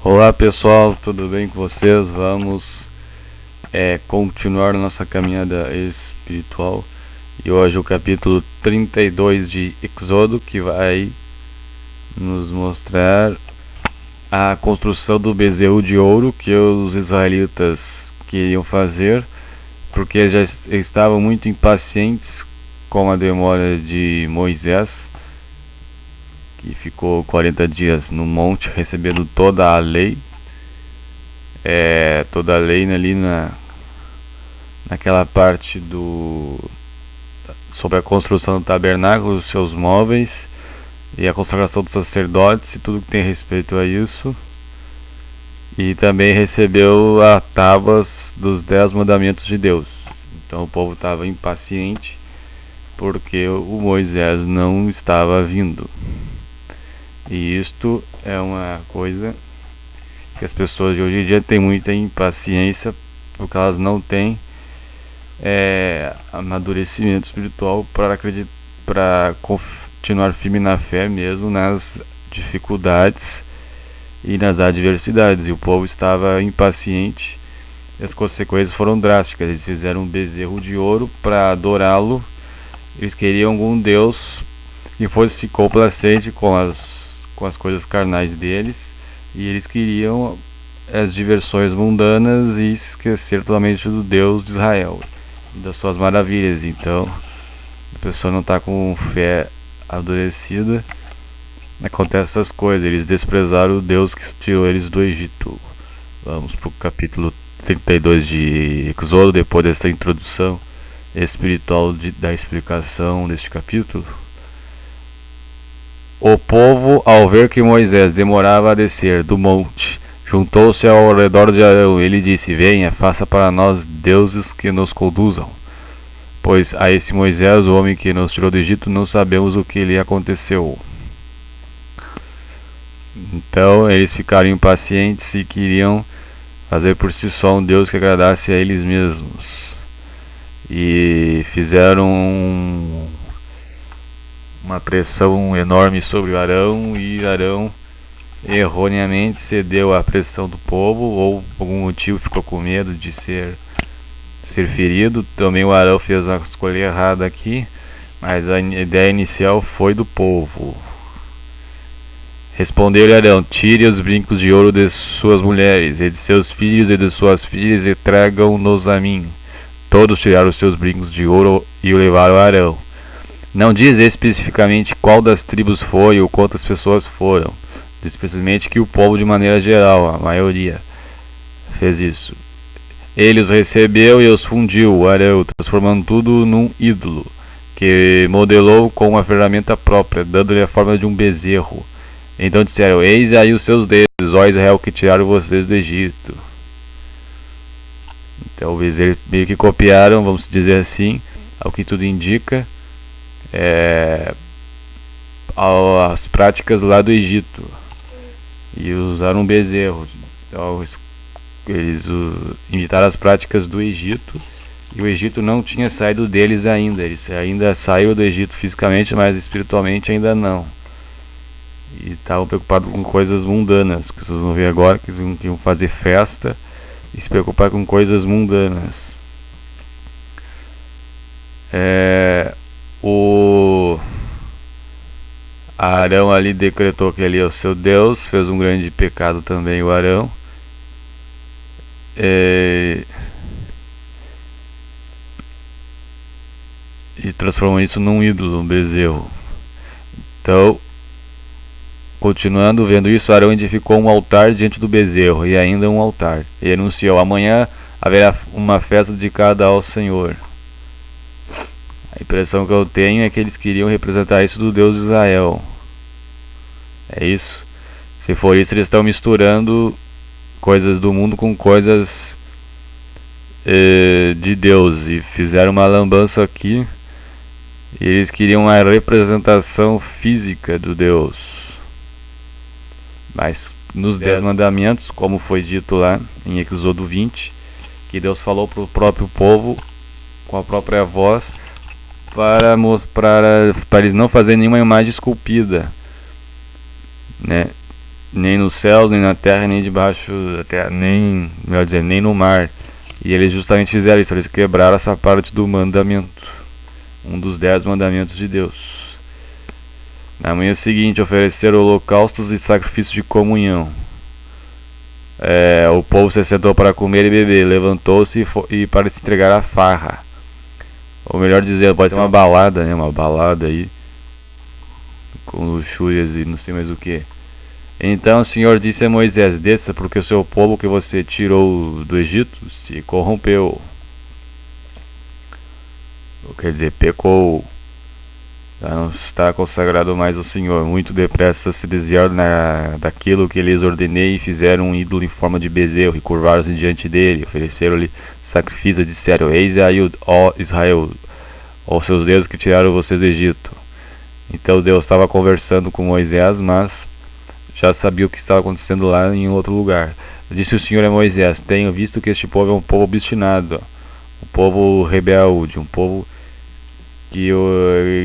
Olá pessoal, tudo bem com vocês? Vamos continuar nossa caminhada espiritual e hoje o capítulo 32 de Êxodo, que vai nos mostrar a construção do bezerro de ouro que os israelitas queriam fazer, porque já estavam muito impacientes com a demora de Moisés, que ficou 40 dias no monte recebendo toda a lei, ali naquela parte sobre a construção do tabernáculo, os seus móveis e a consagração dos sacerdotes e tudo que tem respeito a isso. E também recebeu as tábuas dos 10 mandamentos de Deus. Então o povo estava impaciente porque o Moisés não estava vindo. E isto é uma coisa que as pessoas de hoje em dia têm muita impaciência, porque elas não têm amadurecimento espiritual para continuar firme na fé, mesmo nas dificuldades e nas adversidades. E o povo estava impaciente e as consequências foram drásticas. Eles fizeram um bezerro de ouro para adorá-lo. Eles queriam algum Deus que fosse complacente com as coisas carnais deles, e eles queriam as diversões mundanas e esquecer totalmente do Deus de Israel e das suas maravilhas. Então a pessoa não está com fé amadurecida, acontece essas coisas. Eles desprezaram o Deus que tirou eles do Egito. Vamos para o capítulo 32 de Êxodo, depois dessa introdução espiritual da explicação deste capítulo. O povo, ao ver que Moisés demorava a descer do monte, juntou-se ao redor de Arão. Ele disse: venha, faça para nós deuses que nos conduzam, pois a esse Moisés, o homem que nos tirou do Egito, não sabemos o que lhe aconteceu. Então eles ficaram impacientes e queriam fazer por si só um Deus que agradasse a eles mesmos, e fizeram uma pressão enorme sobre o Arão, e Arão erroneamente cedeu à pressão do povo, ou por algum motivo ficou com medo de ser ferido. Também o Arão fez uma escolha errada aqui, mas a ideia inicial foi do povo. Respondeu-lhe Arão: tire os brincos de ouro de suas mulheres, e de seus filhos e de suas filhas, e tragam-nos a mim. Todos tiraram os seus brincos de ouro e o levaram a Arão. Não diz especificamente qual das tribos foi ou quantas pessoas foram. Diz simplesmente que o povo, de maneira geral, a maioria, fez isso. Ele os recebeu e os fundiu, o Arão, transformando tudo num ídolo, que modelou com uma ferramenta própria, dando-lhe a forma de um bezerro. Então disseram: eis aí os seus deuses, ó Israel, que tiraram vocês do Egito. Então o bezerro meio que copiaram, vamos dizer assim, ao que tudo indica, as práticas lá do Egito, e usaram um bezerro. Então eles imitaram as práticas do Egito, e o Egito não tinha saído deles ainda. Eles ainda saíram do Egito fisicamente, mas espiritualmente ainda não, e estavam preocupados com coisas mundanas, que vocês vão ver agora, que eles iam fazer festa e se preocupar com coisas mundanas. O Arão ali decretou que ele é o seu Deus, fez um grande pecado também o Arão, e transformou isso num ídolo, um bezerro. Então, continuando vendo isso, Arão edificou um altar diante do bezerro, e ainda um altar, e anunciou: amanhã haverá uma festa dedicada ao Senhor. A impressão que eu tenho é que eles queriam representar isso do Deus de Israel. É isso. Se for isso, eles estão misturando coisas do mundo com coisas de Deus, e fizeram uma lambança aqui. E eles queriam uma representação física do Deus. Mas nos 10 mandamentos, como foi dito lá em Êxodo 20, que Deus falou para o próprio povo com a própria voz, para eles não fazerem nenhuma imagem esculpida, né? nem nos céus, nem na terra, nem debaixo da terra, nem, melhor dizer, nem no mar. E eles justamente fizeram isso, eles quebraram essa parte do mandamento, um dos 10 mandamentos de Deus. Na manhã seguinte ofereceram holocaustos e sacrifícios de comunhão. O povo se sentou para comer e beber, levantou-se e para se entregar à farra. Ou melhor dizendo, pode ser uma balada, né? Uma balada aí, com luxúrias e não sei mais o que. Então o Senhor disse a Moisés: desça, porque o seu povo que você tirou do Egito se corrompeu. Quer dizer, pecou. Já não está consagrado mais ao Senhor. Muito depressa se desviaram daquilo que lhes ordenei e fizeram um ídolo em forma de bezerro e curvaram-se diante dele. Ofereceram-lhe sacrifício e disseram: eis aí, ó Israel, ó seus deuses que tiraram vocês do Egito. Então Deus estava conversando com Moisés, mas já sabia o que estava acontecendo lá em outro lugar. Disse o Senhor a Moisés: tenho visto que este povo é um povo obstinado, um povo rebelde, um povo que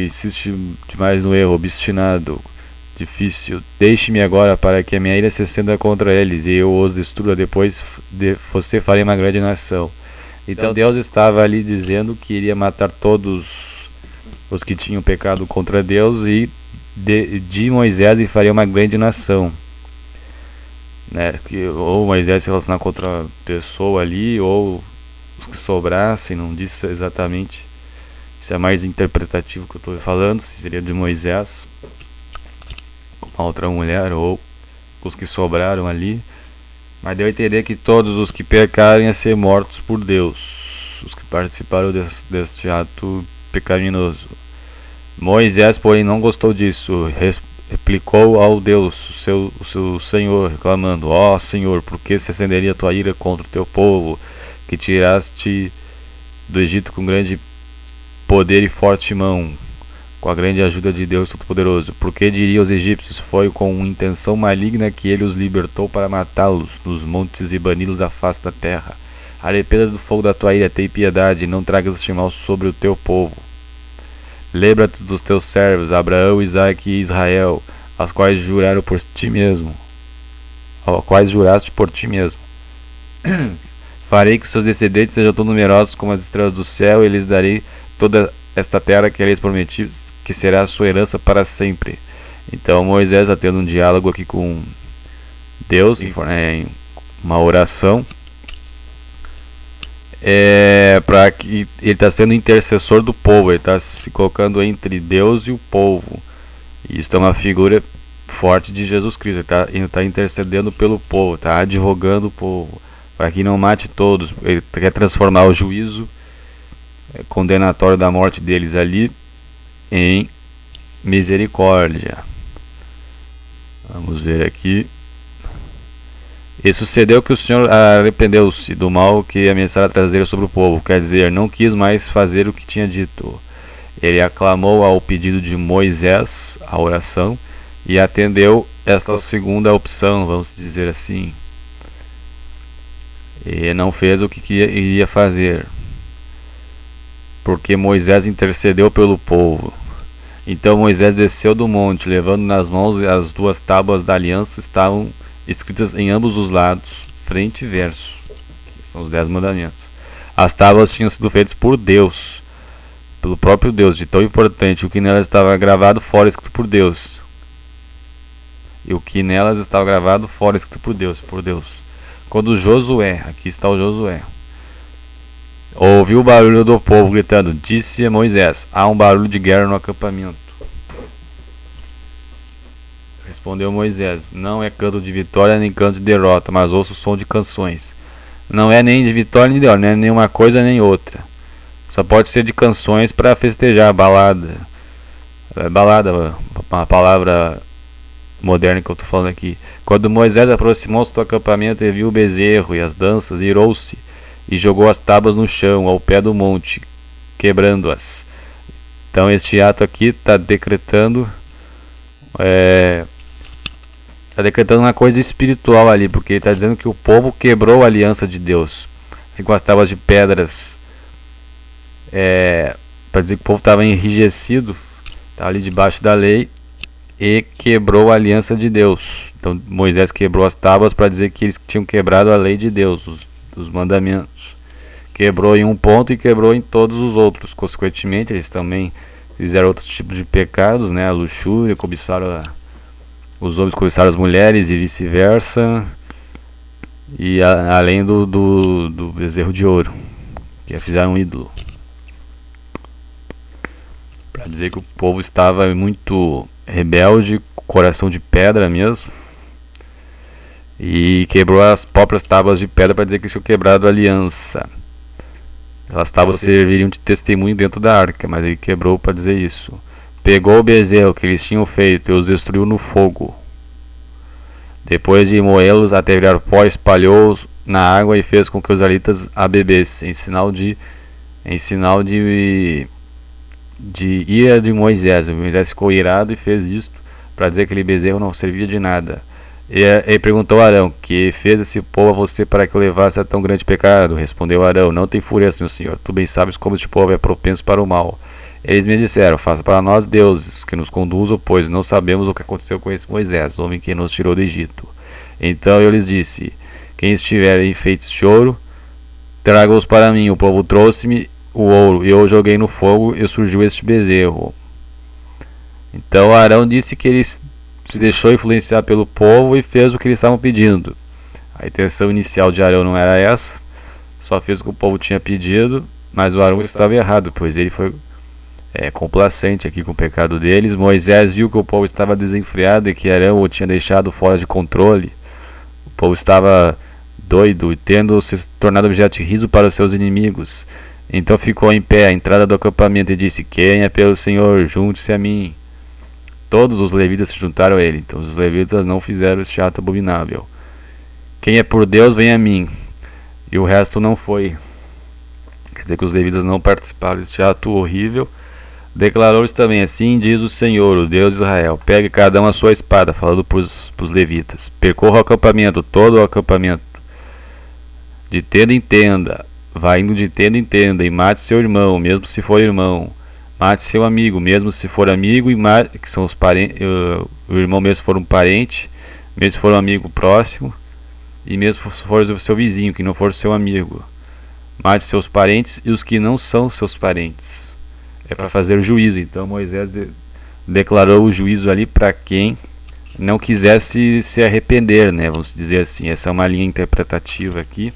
insiste demais no erro, obstinado, difícil. Deixe-me agora para que a minha ira se acenda contra eles e eu os destrua. Depois você farei uma grande nação. Então Deus estava ali dizendo que iria matar todos os que tinham pecado contra Deus e de Moisés e faria uma grande nação, né? Que ou Moisés se relacionar com outra pessoa ali, ou os que sobrassem, não disse exatamente. Isso é mais interpretativo que eu estou falando, se seria de Moisés com uma outra mulher, ou os que sobraram ali. Mas deu a entender que todos os que pecarem iam ser mortos por Deus, os que participaram deste ato pecaminoso. Moisés, porém, não gostou disso, replicou ao Deus, o seu Senhor, reclamando: ó Senhor, por que se acenderia a tua ira contra o teu povo, que tiraste do Egito com grande poder e forte mão, com a grande ajuda de Deus Todo-Poderoso? Porque diriam os egípcios: foi com intenção maligna que ele os libertou para matá-los nos montes e bani-los da face da terra. Arrependa do fogo da tua ira, tem piedade, e não tragas este mal sobre o teu povo. Lembra-te dos teus servos, Abraão, Isaque e Israel, aos quais juraram por ti mesmo, aos quais juraste por ti mesmo. Farei que seus descendentes sejam tão numerosos como as estrelas do céu, e lhes darei toda esta terra que lhes prometi, que será a sua herança para sempre. Então Moisés está tendo um diálogo aqui com Deus, em uma oração, para que ele está sendo intercessor do povo, ele está se colocando entre Deus e o povo. E isso é uma figura forte de Jesus Cristo. Ele está intercedendo pelo povo, está advogando o povo, para que não mate todos. Ele quer transformar o juízo condenatório da morte deles ali em misericórdia. Vamos ver aqui. E sucedeu que o Senhor arrependeu-se do mal que ameaçara trazer sobre o povo, quer dizer, não quis mais fazer o que tinha dito. Ele aclamou ao pedido de Moisés, a oração, e atendeu esta segunda opção, vamos dizer assim. E não fez o que iria fazer, porque Moisés intercedeu pelo povo. Então Moisés desceu do monte, levando nas mãos as 2 tábuas da aliança, estavam escritas em ambos os lados, frente e verso. São os 10 mandamentos. As tábuas tinham sido feitas por Deus, pelo próprio Deus, de tão importante. O que nelas estava gravado fora escrito por Deus. E o que nelas estava gravado fora escrito por Deus, Quando Josué, aqui está o Josué, ouviu o barulho do povo gritando, disse a Moisés: há um barulho de guerra no acampamento. Respondeu Moisés: não é canto de vitória nem canto de derrota, mas ouço o som de canções. Não é nem de vitória nem de derrota, não é nem uma coisa nem outra. Só pode ser de canções para festejar, balada. Balada, uma palavra moderna que eu estou falando aqui. Quando Moisés aproximou-se do acampamento e viu o bezerro e as danças, irou-se e jogou as tábuas no chão, ao pé do monte, quebrando-as. Então este ato aqui está decretando uma coisa espiritual ali, porque ele está dizendo que o povo quebrou a aliança de Deus, assim, com as tábuas de pedras, para dizer que o povo estava enrijecido, estava ali debaixo da lei, e quebrou a aliança de Deus. Então Moisés quebrou as tábuas para dizer que eles tinham quebrado a lei de Deus, os mandamentos. Quebrou em um ponto e quebrou em todos os outros. Consequentemente, eles também fizeram outros tipos de pecados, né? A luxúria, os homens cobiçaram as mulheres e vice-versa. E além do bezerro de ouro, que fizeram um ídolo. Para dizer que o povo estava muito rebelde, coração de pedra mesmo. E quebrou as próprias tábuas de pedra para dizer que tinham quebrado a aliança. As tábuas serviriam de testemunho dentro da arca, mas ele quebrou para dizer isso. Pegou o bezerro que eles tinham feito e os destruiu no fogo. Depois de moê-los até virar pó, espalhou-os na água e fez com que os israelitas a bebessem, em sinal de ira de Moisés. Moisés ficou irado e fez isto para dizer que aquele bezerro não servia de nada. E ele perguntou a Arão: que fez esse povo a você para que o levasse a tão grande pecado? Respondeu Arão: não tem fúria, meu senhor. Tu bem sabes como este povo é propenso para o mal. Eles me disseram: faça para nós deuses que nos conduzam, pois não sabemos o que aconteceu com esse Moisés, homem que nos tirou do Egito. Então eu lhes disse: quem estiver enfeites de ouro, traga-os para mim. O povo trouxe-me o ouro, e eu joguei no fogo, e surgiu este bezerro. Então Arão disse que ele se deixou influenciar pelo povo e fez o que eles estavam pedindo. A intenção inicial de Arão não era essa, só fez o que o povo tinha pedido, mas o Arão estava errado, pois ele foi complacente aqui com o pecado deles. Moisés viu que o povo estava desenfreado e que Arão o tinha deixado fora de controle. O povo estava doido, tendo se tornado objeto de riso para os seus inimigos. Então ficou em pé à entrada do acampamento e disse: quem é pelo Senhor, junte-se a mim. Todos os levitas se juntaram a ele. Então os levitas não fizeram este ato abominável. Quem é por Deus, vem a mim. E o resto não foi. Quer dizer que os levitas não participaram deste ato horrível. Declarou-lhes também: assim diz o Senhor, o Deus de Israel: pegue cada um a sua espada, falando para os levitas. Percorra o acampamento, todo o acampamento, de tenda em tenda. Vá indo de tenda em tenda, e mate seu irmão, mesmo se for irmão. Mate seu amigo, mesmo se for amigo, e mate, que são os parentes, o irmão mesmo se for um parente, mesmo se for um amigo próximo, e mesmo se for o seu vizinho, que não for seu amigo. Mate seus parentes e os que não são seus parentes. É para fazer juízo. Então Moisés declarou o juízo ali para quem não quisesse se arrepender, né? Vamos dizer assim. Essa é uma linha interpretativa aqui.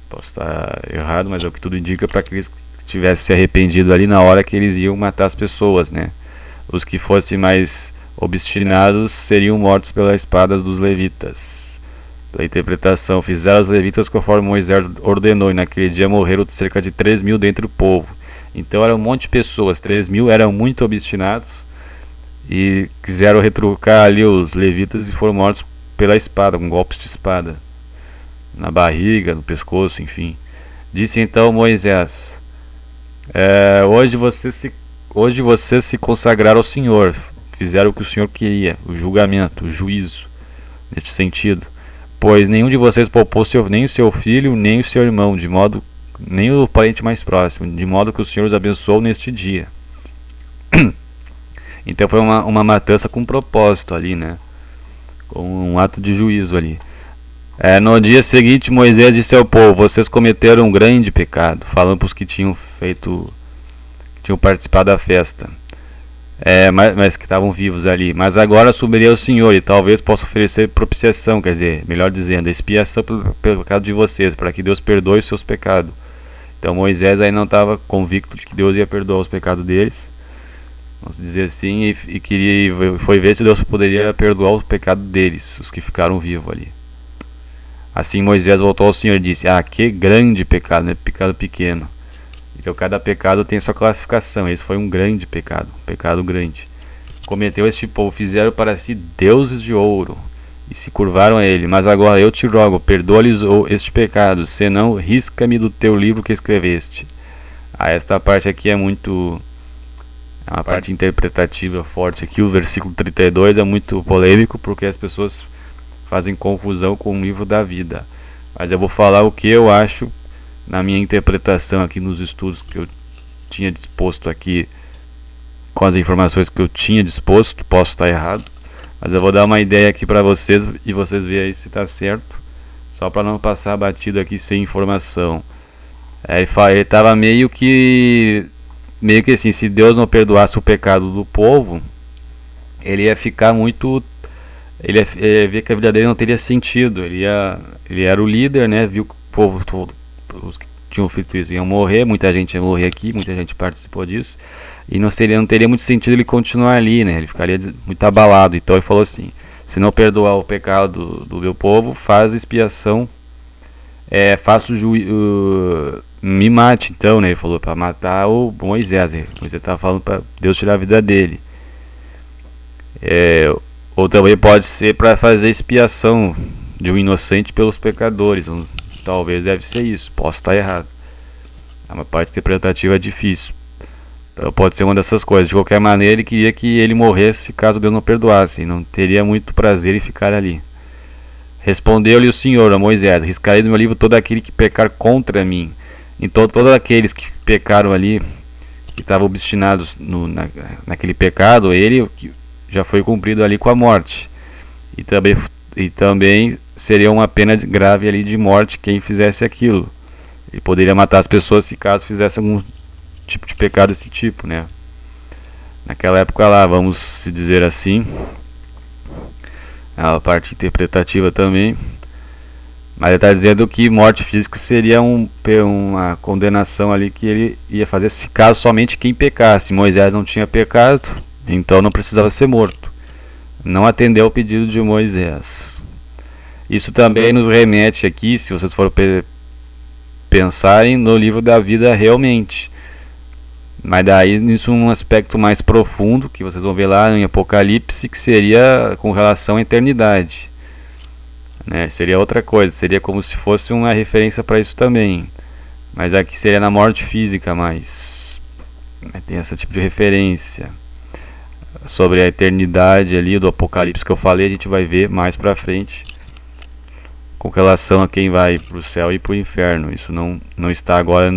Posso estar errado, mas é o que tudo indica, para que eles tivessem se arrependido ali na hora que eles iam matar as pessoas, né? Os que fossem mais obstinados seriam mortos pelas espadas dos levitas. Pela interpretação, fizeram os levitas conforme Moisés ordenou, e naquele dia morreram cerca de 3.000 dentre o povo. Então era um monte de pessoas, 3.000 eram muito obstinados e quiseram retrucar ali os levitas e foram mortos pela espada, com golpes de espada na barriga, no pescoço, enfim. Disse então Moisés: hoje vocês se consagraram ao Senhor, fizeram o que o Senhor queria, o julgamento, o juízo, neste sentido. Pois nenhum de vocês poupou nem o seu filho, nem o seu irmão, nem o parente mais próximo, de modo que o Senhor os abençoou neste dia. Então foi uma matança com propósito ali, né? Com um ato de juízo ali. No dia seguinte, Moisés disse ao povo: vocês cometeram um grande pecado, falando para os que tinham participado da festa, mas que estavam vivos ali. Mas agora subirei ao Senhor e talvez possa oferecer propiciação, quer dizer, melhor dizendo, expiação pelo pecado de vocês, para que Deus perdoe os seus pecados. Então Moisés aí não estava convicto de que Deus ia perdoar os pecados deles, vamos dizer assim, e foi ver se Deus poderia perdoar o pecado deles, os que ficaram vivos ali. Assim Moisés voltou ao Senhor e disse: que grande pecado, não é pecado pequeno. Então cada pecado tem sua classificação. Esse foi um grande pecado, um pecado grande. Cometeu este povo, fizeram para si deuses de ouro e se curvaram a ele. Mas agora eu te rogo, perdoa-lhes este pecado, senão risca-me do teu livro que escreveste. Esta parte aqui é uma parte interpretativa forte aqui. O versículo 32 é muito polêmico, porque as pessoas fazem confusão com o livro da vida. Mas eu vou falar o que eu acho na minha interpretação aqui nos estudos que eu tinha disposto aqui com as informações que eu tinha disposto, posso estar errado, mas eu vou dar uma ideia aqui para vocês e vocês veem aí se está certo, só para não passar batido aqui sem informação. Ele estava meio que assim, se Deus não perdoasse o pecado do povo, ele ia ficar muito, ele ia ver que a vida dele não teria sentido. Ele era o líder, né? Viu que o povo todo, os que tinham feito isso iam morrer, muita gente ia morrer aqui, muita gente participou disso, e não teria muito sentido ele continuar ali, né? Ele ficaria muito abalado. Então ele falou assim: se não perdoar o pecado do meu povo, faz expiação, faça o juízo, me mate. Então, né? Ele falou para matar o Moisés. Moisés estava falando para Deus tirar a vida dele. Ou também pode ser para fazer expiação de um inocente pelos pecadores. Talvez deve ser isso, posso estar errado. É uma parte interpretativa difícil. Então pode ser uma dessas coisas. De qualquer maneira, ele queria que ele morresse caso Deus não perdoasse. E não teria muito prazer em ficar ali. Respondeu-lhe o Senhor a Moisés: riscarei do meu livro todo aquele que pecar contra mim. Então todos aqueles que pecaram ali, que estavam obstinados naquele pecado, ele já foi cumprido ali com a morte. E também seria uma pena grave ali de morte quem fizesse aquilo. Ele poderia matar as pessoas se caso fizesse algum tipo de pecado desse tipo, né? Naquela época lá, vamos se dizer assim, a parte interpretativa também. Mas ele está dizendo que morte física seria uma condenação ali que ele ia fazer se caso somente quem pecasse. Moisés não tinha pecado, então não precisava ser morto. Não atendeu ao pedido de Moisés. Isso também nos remete aqui, se vocês forem pensarem no livro da vida realmente. Mas daí isso um aspecto mais profundo, que vocês vão ver lá em Apocalipse, que seria com relação à eternidade. Né? Seria outra coisa, seria como se fosse uma referência para isso também. Mas aqui seria na morte física, mas tem esse tipo de referência. Sobre a eternidade ali do Apocalipse que eu falei, a gente vai ver mais pra frente com relação a quem vai pro céu e pro inferno. Isso não está agora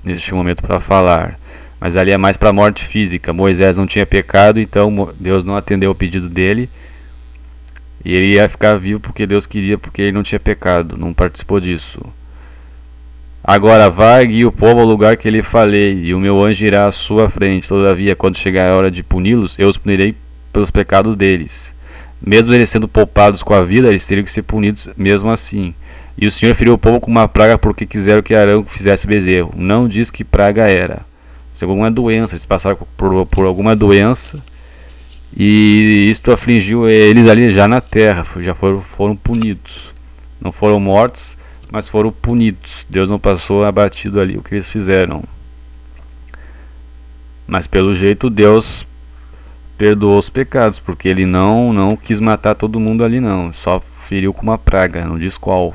neste momento para falar. Mas ali é mais para morte física. Moisés não tinha pecado, então Deus não atendeu o pedido dele. E ele ia ficar vivo porque Deus queria, porque ele não tinha pecado, não participou disso. Agora vai, guie o povo ao lugar que lhe falei, e o meu anjo irá à sua frente. Todavia, quando chegar a hora de puni-los, eu os punirei pelos pecados deles. Mesmo eles sendo poupados com a vida, eles teriam que ser punidos mesmo assim. E o Senhor feriu o povo com uma praga porque quiseram que Arão fizesse bezerro. Não diz que praga era. Se alguma doença, eles passaram por alguma doença, e isto afligiu eles ali já na terra, já foram punidos. Não foram mortos, mas foram punidos. Deus não passou abatido ali o que eles fizeram. Mas pelo jeito Deus perdoou os pecados, porque ele não quis matar todo mundo ali não. Só feriu com uma praga, não diz qual.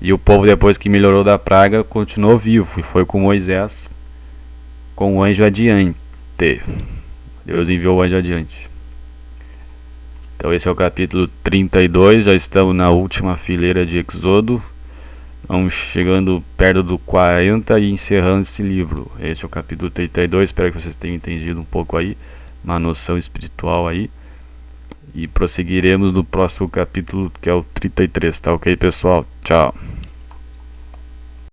E o povo, depois que melhorou da praga, continuou vivo. E foi com Moisés, com o anjo adiante. Deus enviou o anjo adiante. Então esse é o capítulo 32. Já estamos na última fileira de Êxodo. Vamos chegando perto do 40 e encerrando esse livro. Esse é o capítulo 32. Espero que vocês tenham entendido um pouco aí, uma noção espiritual aí. E prosseguiremos no próximo capítulo, que é o 33. Tá ok, pessoal? Tchau.